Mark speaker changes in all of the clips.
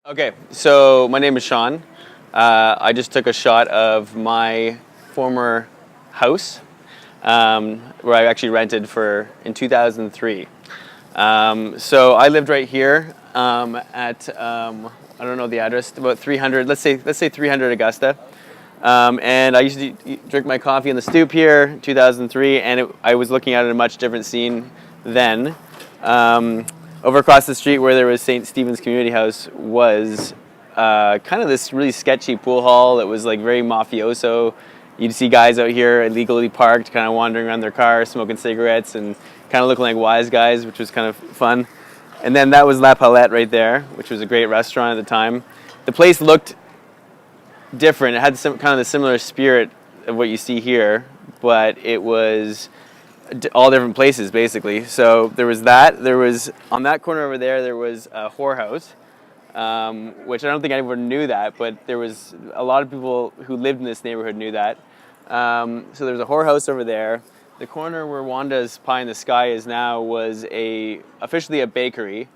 Speaker 1: Okay, so my name is Sean. I just took a shot of my former house, where I actually rented in 2003. So I lived right here I don't know the address, about 300. Let's say 300 Augusta. And I used to drink my coffee in the stoop here, 2003, and I was looking at a much different scene then. Over across the street where there was St. Stephen's Community House was kind of this really sketchy pool hall that was like very mafioso. You'd see guys out here illegally parked, kind of wandering around their car, smoking cigarettes, and kind of looking like wise guys, which was kind of fun. And then that was La Palette right there, which was a great restaurant at the time. The place looked different. It had kind of the similar spirit of what you see here, but it was all different places basically. So there was that. There was on that corner over there. There was a whorehouse, which I don't think anyone knew that, but there was a lot of people who lived in this neighborhood knew that. So there was a whorehouse over there. The corner where Wanda's Pie in the Sky is now was officially a bakery,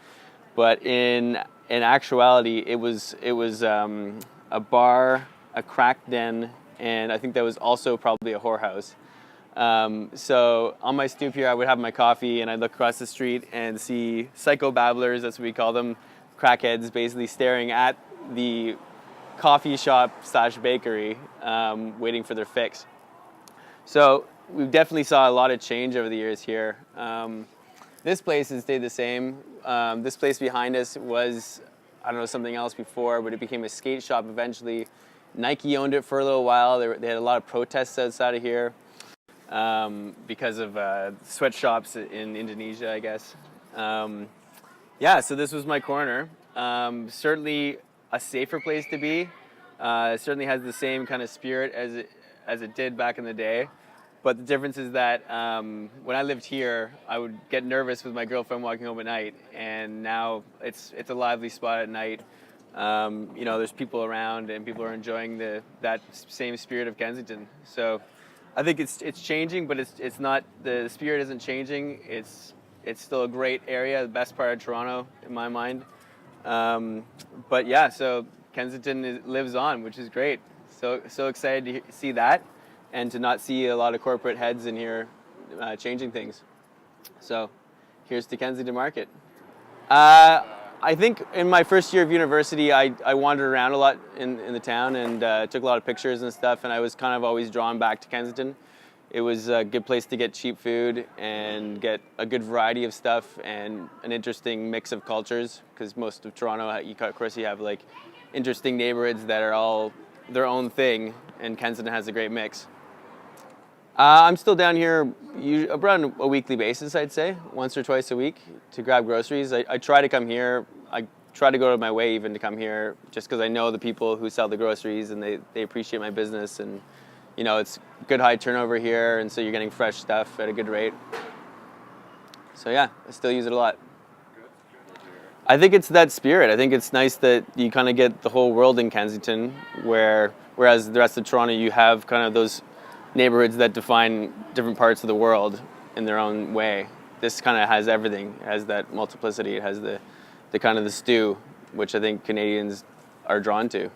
Speaker 1: but in actuality it was a bar, a crack den, and I think that was also probably a whorehouse. So on my stoop here, I would have my coffee and I'd look across the street and see psycho babblers, that's what we call them, crackheads, basically staring at the coffee shop / bakery, waiting for their fix. So we definitely saw a lot of change over the years here. This place has stayed the same. This place behind us was, I don't know, something else before, but it became a skate shop eventually. Nike owned it for a little while. They had a lot of protests outside of here because of sweatshops in Indonesia, I guess. Yeah, so this was my corner. Certainly a safer place to be. It certainly has the same kind of spirit as it did back in the day. But the difference is that when I lived here, I would get nervous with my girlfriend walking home at night, and now it's a lively spot at night. There's people around, and people are enjoying that same spirit of Kensington. So I think it's changing, but it's not, the spirit isn't changing. It's still a great area, the best part of Toronto in my mind. But yeah, so Kensington lives on, which is great. So excited to see that, and to not see a lot of corporate heads in here changing things. So here's to Kensington Market. I think in my first year of university, I wandered around a lot in the town and took a lot of pictures and stuff, and I was kind of always drawn back to Kensington. It was a good place to get cheap food and get a good variety of stuff and an interesting mix of cultures, because most of Toronto, of course, you have like interesting neighborhoods that are all their own thing, and Kensington has a great mix. I'm still down here around a weekly basis, I'd say, once or twice a week to grab groceries. I try to come here. I try to go out of my way even to come here, just because I know the people who sell the groceries and they appreciate my business, and it's good high turnover here, and so you're getting fresh stuff at a good rate. So yeah, I still use it a lot. I think it's that spirit. I think it's nice that you kind of get the whole world in Kensington, whereas the rest of Toronto you have kind of those neighborhoods that define different parts of the world in their own way. This kind of has everything. It has that multiplicity. It has the kind of the stew, which I think Canadians are drawn to.